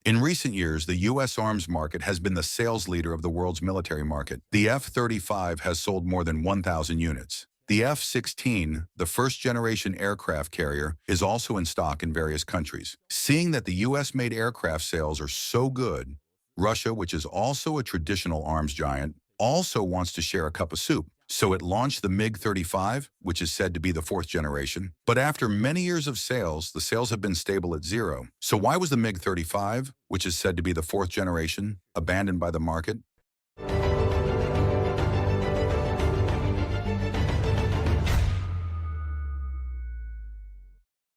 In recent years, the U.S. arms market has been the sales leader of the world's military market. The F-35 has sold more than 1,000 units. The F-16, the first-generation aircraft carrier, is also in stock in various countries. Seeing that the U.S.-made aircraft sales are so good, Russia, which is also a traditional arms giant, also wants to share a cup of soup. So it launched the MiG-35, which is said to be the fourth generation. But after many years of sales, the sales have been stable at zero. So why was the MiG-35, which is said to be the fourth generation, abandoned by the market?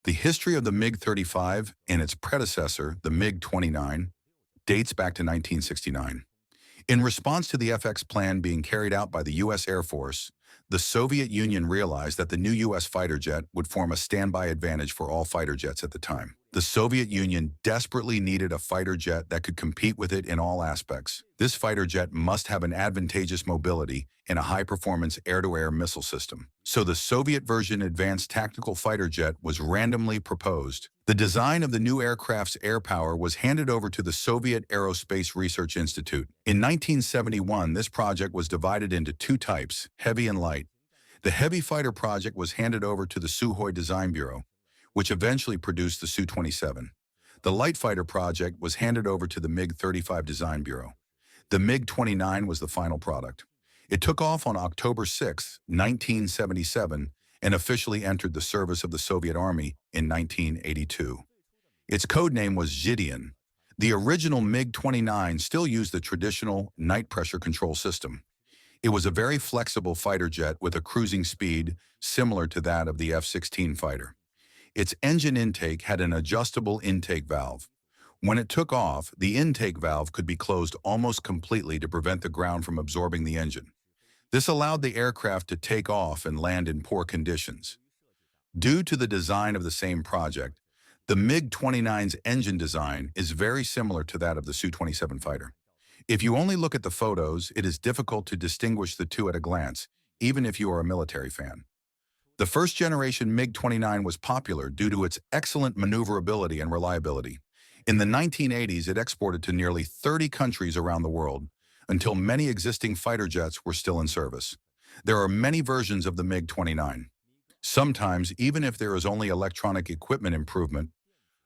The history of the MiG-35 and its predecessor, the MiG-29, dates back to 1969. In response to the FX plan being carried out by the U.S. Air Force, the Soviet Union realized that the new U.S. fighter jet would form a standby advantage for all fighter jets at the time. The Soviet Union desperately needed a fighter jet that could compete with it in all aspects. This fighter jet must have an advantageous mobility and a high-performance air-to-air missile system. So the Soviet version Advanced Tactical Fighter Jet was randomly proposed. The design of the new aircraft's air power was handed over to the Soviet Aerospace Research Institute. In 1971, this project was divided into two types, heavy and light. The heavy fighter project was handed over to the Sukhoi Design Bureau, which eventually produced the Su-27. The light fighter project was handed over to the MiG-35 Design Bureau. The MiG-29 was the final product. It took off on October 6, 1977, and officially entered the service of the Soviet Army in 1982. Its code name was Zhidian. The original MiG-29 still used the traditional night pressure control system. It was a very flexible fighter jet with a cruising speed similar to that of the F-16 fighter. Its engine intake had an adjustable intake valve. When it took off, the intake valve could be closed almost completely to prevent the ground from absorbing the engine. This allowed the aircraft to take off and land in poor conditions. Due to the design of the same project, the MiG-29's engine design is very similar to that of the Su-27 fighter. If you only look at the photos, it is difficult to distinguish the two at a glance, even if you are a military fan. The first-generation MiG-29 was popular due to its excellent maneuverability and reliability. In the 1980s, it exported to nearly 30 countries around the world, until many existing fighter jets were still in service. There are many versions of the MiG-29. Sometimes, even if there is only electronic equipment improvement,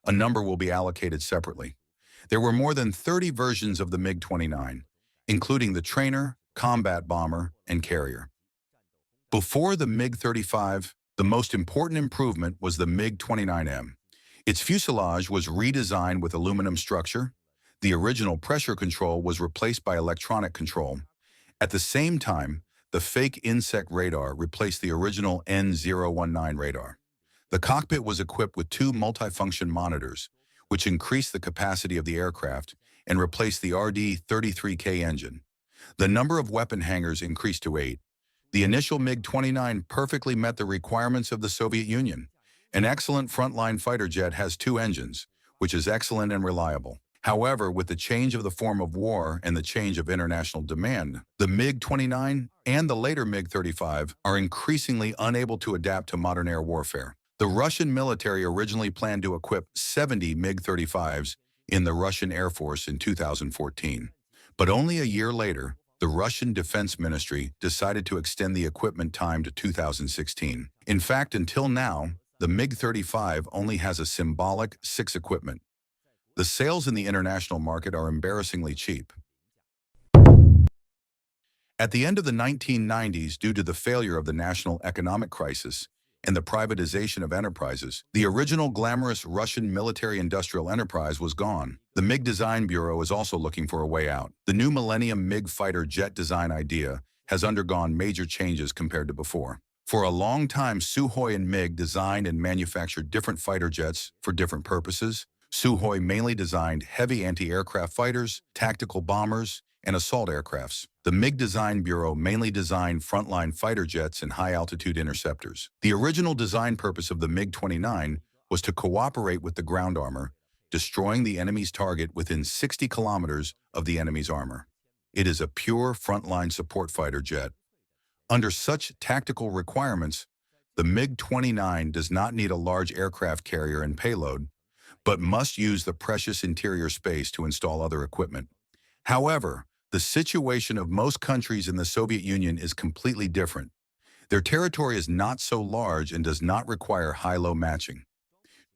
a number will be allocated separately. There were more than 30 versions of the MiG-29, including the trainer, combat bomber, and carrier. Before the MiG-35, the most important improvement was the MiG-29M. Its fuselage was redesigned with aluminum structure. The original pressure control was replaced by electronic control. At the same time, the fake insect radar replaced the original N019 radar. The cockpit was equipped with two multifunction monitors, which increased the capacity of the aircraft and replaced the RD-33K engine. The number of weapon hangars increased to 8. The initial MiG-29 perfectly met the requirements of the Soviet Union. An excellent frontline fighter jet has two engines, which is excellent and reliable. However, with the change of the form of war and the change of international demand, the MiG-29 and the later MiG-35 are increasingly unable to adapt to modern air warfare. The Russian military originally planned to equip 70 MiG-35s in the Russian Air Force in 2014. But only a year later, the Russian Defense Ministry decided to extend the equipment time to 2016. In fact, until now, the MiG-35 only has a symbolic 6 equipment. The sales in the international market are embarrassingly cheap. At the end of the 1990s, due to the failure of the national economic crisis and the privatization of enterprises, the original glamorous Russian military-industrial enterprise was gone. The MiG Design Bureau is also looking for a way out. The new Millennium MiG fighter jet design idea has undergone major changes compared to before. For a long time, Sukhoi and MiG designed and manufactured different fighter jets for different purposes. Sukhoi mainly designed heavy anti-aircraft fighters, tactical bombers, and assault aircrafts. The MiG Design Bureau mainly designed frontline fighter jets and high-altitude interceptors. The original design purpose of the MiG-29 was to cooperate with the ground armor, destroying the enemy's target within 60 kilometers of the enemy's armor. It is a pure frontline support fighter jet. Under such tactical requirements, the MiG-29 does not need a large aircraft carrier and payload, but must use the precious interior space to install other equipment. However, the situation of most countries in the Soviet Union is completely different. Their territory is not so large and does not require high-low matching.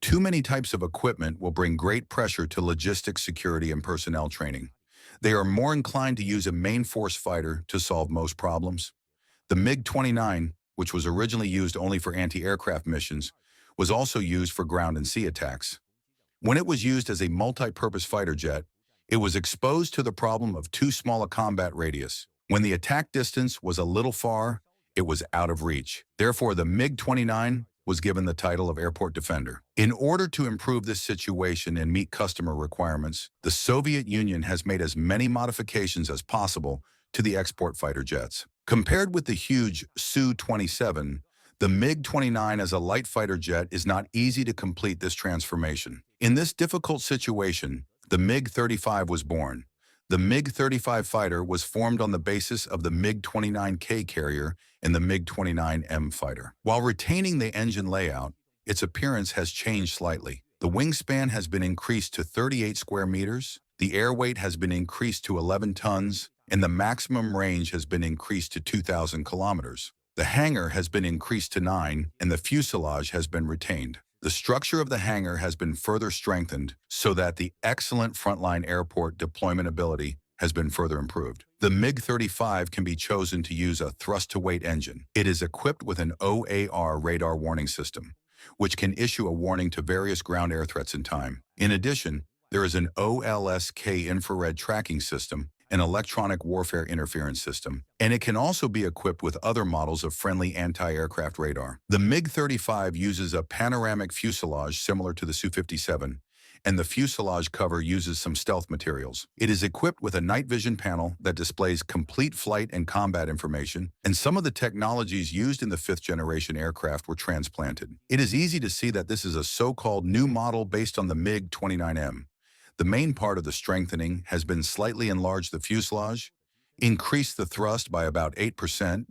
Too many types of equipment will bring great pressure to logistics, security, and personnel training. They are more inclined to use a main force fighter to solve most problems. The MiG-29, which was originally used only for anti-aircraft missions, was also used for ground and sea attacks. When it was used as a multi-purpose fighter jet, it was exposed to the problem of too small a combat radius. When the attack distance was a little far, it was out of reach. Therefore, the MiG-29 was given the title of Airport Defender. In order to improve this situation and meet customer requirements, the Soviet Union has made as many modifications as possible to the export fighter jets. Compared with the huge Su-27, the MiG-29 as a light fighter jet is not easy to complete this transformation. In this difficult situation, the MiG-35 was born. The MiG-35 fighter was formed on the basis of the MiG-29K carrier and the MiG-29M fighter. While retaining the engine layout, its appearance has changed slightly. The wingspan has been increased to 38 square meters, the air weight has been increased to 11 tons, and the maximum range has been increased to 2,000 kilometers. The hangar has been increased to 9, and the fuselage has been retained. The structure of the hangar has been further strengthened so that the excellent frontline airport deployment ability has been further improved. The MiG-35 can be chosen to use a thrust-to-weight engine. It is equipped with an OAR radar warning system, which can issue a warning to various ground air threats in time. In addition, there is an OLSK infrared tracking system, an electronic warfare interference system, and it can also be equipped with other models of friendly anti-aircraft radar. The MiG-35 uses a panoramic fuselage similar to the Su-57, and the fuselage cover uses some stealth materials. It is equipped with a night vision panel that displays complete flight and combat information, and some of the technologies used in the fifth-generation aircraft were transplanted. It is easy to see that this is a so-called new model based on the MiG-29M. The main part of the strengthening has been slightly enlarged the fuselage, increased the thrust by about 8%,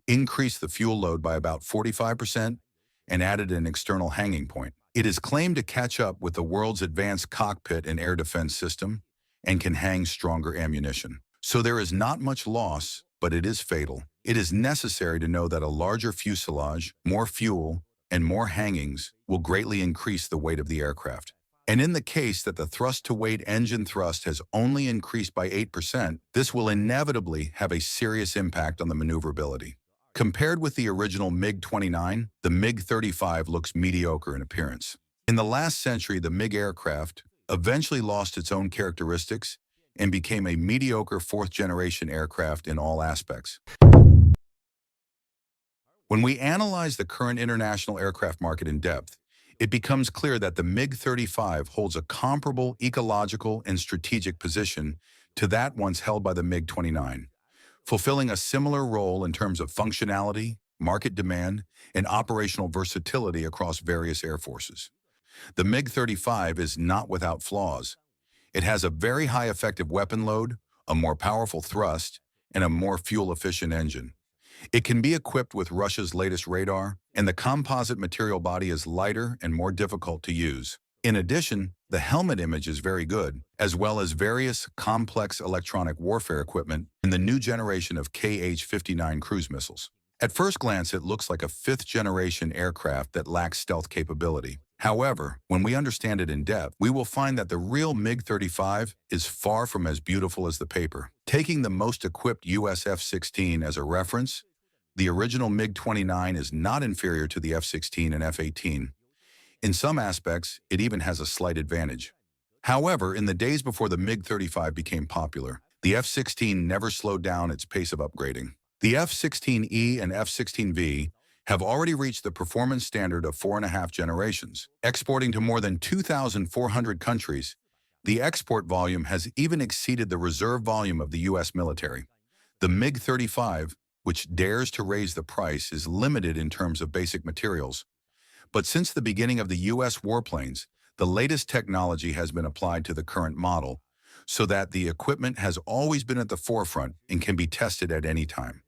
increased the fuel load by about 45%, and added an external hanging point. It is claimed to catch up with the world's advanced cockpit and air defense system and can hang stronger ammunition. So there is not much loss, but it is fatal. It is necessary to know that a larger fuselage, more fuel, and more hangings will greatly increase the weight of the aircraft. And in the case that the thrust-to-weight engine thrust has only increased by 8%, this will inevitably have a serious impact on the maneuverability. Compared with the original MiG-29, the MiG-35 looks mediocre in appearance. In the last century, the MiG aircraft eventually lost its own characteristics and became a mediocre fourth-generation aircraft in all aspects. When we analyze the current international aircraft market in depth, it becomes clear that the MiG-35 holds a comparable ecological and strategic position to that once held by the MiG-29, fulfilling a similar role in terms of functionality, market demand, and operational versatility across various air forces. The MiG-35 is not without flaws. It has a very high effective weapon load, a more powerful thrust, and a more fuel-efficient engine. It can be equipped with Russia's latest radar, and the composite material body is lighter and more difficult to use. In addition, the helmet image is very good, as well as various complex electronic warfare equipment in the new generation of Kh-59 cruise missiles. At first glance, it looks like a fifth-generation aircraft that lacks stealth capability. However, when we understand it in depth, we will find that the real MiG-35 is far from as beautiful as the paper. Taking the most equipped US F-16 as a reference, the original MiG-29 is not inferior to the F-16 and F-18. In some aspects, it even has a slight advantage. However, in the days before the MiG-35 became popular, the F-16 never slowed down its pace of upgrading. The F-16E and F-16V have already reached the performance standard of 4.5 generations. Exporting to more than 2,400 countries, the export volume has even exceeded the reserve volume of the U.S. military. The MiG-35, which dares to raise the price, is limited in terms of basic materials. But since the beginning of the U.S. warplanes, the latest technology has been applied to the current model, so that the equipment has always been at the forefront and can be tested at any time.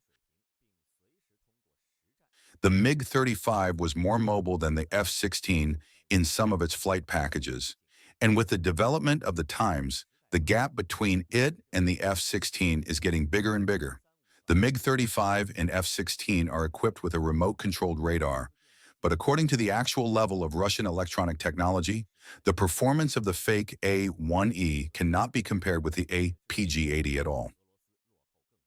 The MiG-35 was more mobile than the F-16 in some of its flight packages, And with the development of the times, the gap between it and the F-16 is getting bigger and bigger. The MiG-35 and F-16 are equipped with a remote-controlled radar, but according to the actual level of Russian electronic technology, the performance of the fake A-1E cannot be compared with the APG-80 at all.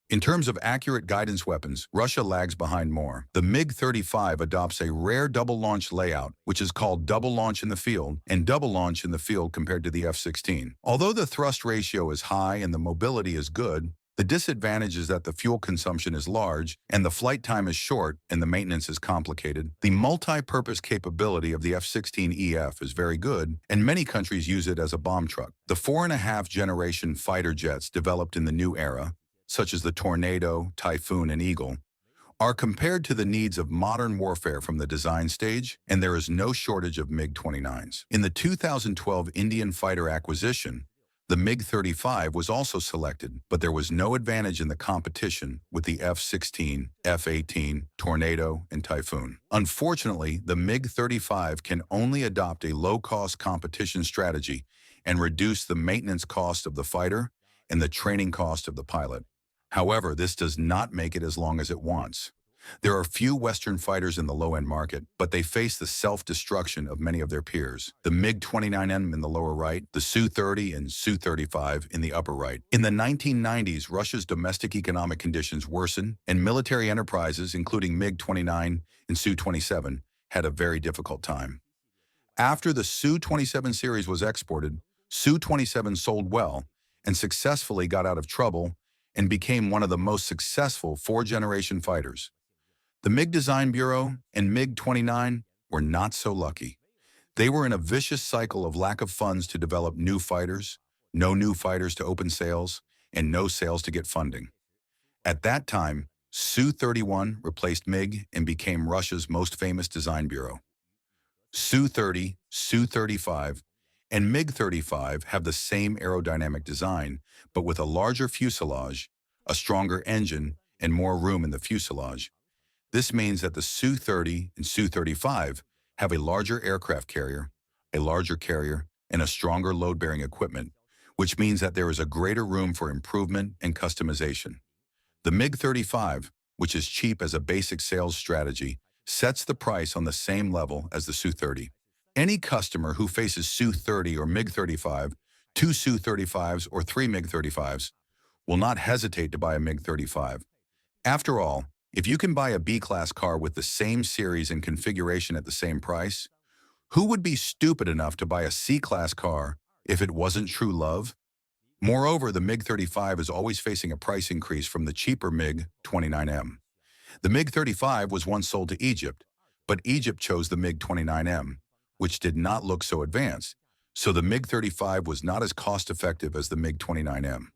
In terms of accurate guidance weapons, Russia lags behind more. The MiG-35 adopts a rare double-launch layout, which is called double launch in the field and double launch in the field compared to the F-16. Although the thrust ratio is high and the mobility is good, the disadvantage is that the fuel consumption is large and the flight time is short and the maintenance is complicated. The multi-purpose capability of the F-16EF is very good, and many countries use it as a bomb truck. The 4.5-generation fighter jets developed in the new era, such as the Tornado, Typhoon, and Eagle, are compared to the needs of modern warfare from the design stage, and there is no shortage of MiG-29s. In the 2012 Indian fighter acquisition, the MiG-35 was also selected, but there was no advantage in the competition with the F-16, F-18, Tornado, and Typhoon. Unfortunately, the MiG-35 can only adopt a low-cost competition strategy and reduce the maintenance cost of the fighter and the training cost of the pilot. However, this does not make it as long as it wants. There are few Western fighters in the low-end market, but they face the self-destruction of many of their peers. The MiG-29M in the lower right, the Su-30 and Su-35 in the upper right. In the 1990s, Russia's domestic economic conditions worsened, and military enterprises, including MiG-29 and Su-27, had a very difficult time. After the Su-27 series was exported, Su-27 sold well and successfully got out of trouble and became one of the most successful four-generation fighters. The MiG Design Bureau and MiG-29 were not so lucky. They were in a vicious cycle of lack of funds to develop new fighters, no new fighters to open sales, and no sales to get funding. At that time, Su-31 replaced MiG and became Russia's most famous design bureau. Su-30, Su-35, and MiG-35 have the same aerodynamic design, but with a larger fuselage, a stronger engine, and more room in the fuselage. This means that the Su-30 and Su-35 have a larger aircraft carrier, a larger carrier, and a stronger load-bearing equipment, which means that there is a greater room for improvement and customization. The MiG-35, which is cheap as a basic sales strategy, sets the price on the same level as the Su-30. Any customer who faces Su-30 or MiG-35, 2 Su-35s or 3 MiG-35s, will not hesitate to buy a MiG-35. After all, if you can buy a B-class car with the same series and configuration at the same price, who would be stupid enough to buy a C-class car if it wasn't true love? Moreover, the MiG-35 is always facing a price increase from the cheaper MiG-29M. The MiG-35 was once sold to Egypt, but Egypt chose the MiG-29M, which did not look so advanced, so the MiG-35 was not as cost-effective as the MiG-29M.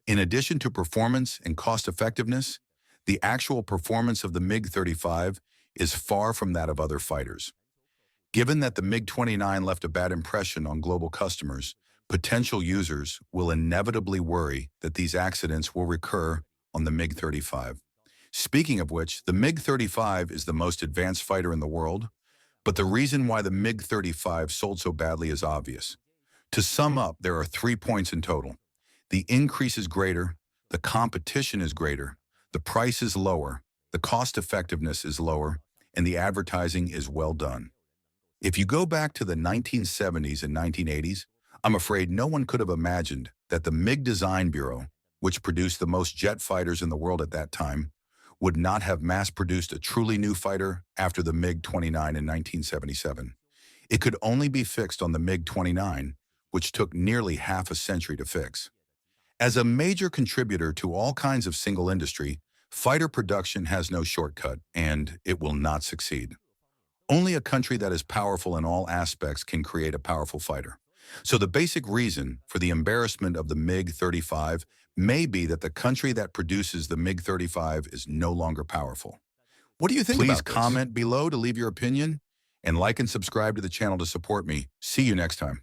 In addition to performance and cost-effectiveness, the actual performance of the MiG-35 is far from that of other fighters. Given that the MiG-29 left a bad impression on global customers, potential users will inevitably worry that these accidents will recur on the MiG-35. Speaking of which, the MiG-35 is the most advanced fighter in the world, but the reason why the MiG-35 sold so badly is obvious. To sum up, there are 3 points in total. The increase is greater, the competition is greater, the price is lower, the cost effectiveness is lower, and the advertising is well done. If you go back to the 1970s and 1980s, I'm afraid no one could have imagined that the MiG Design Bureau, which produced the most jet fighters in the world at that time, would not have mass-produced a truly new fighter after the MiG-29 in 1977. It could only be fixed on the MiG-29, which took nearly half a century to fix. As a major contributor to all kinds of single industry, fighter production has no shortcut, and it will not succeed. Only a country that is powerful in all aspects can create a powerful fighter. So the basic reason for the embarrassment of the MiG-35 may be that the country that produces the MiG-35 is no longer powerful. What do you think about this? Please comment below to leave your opinion, and like and subscribe to the channel to support me. See you next time.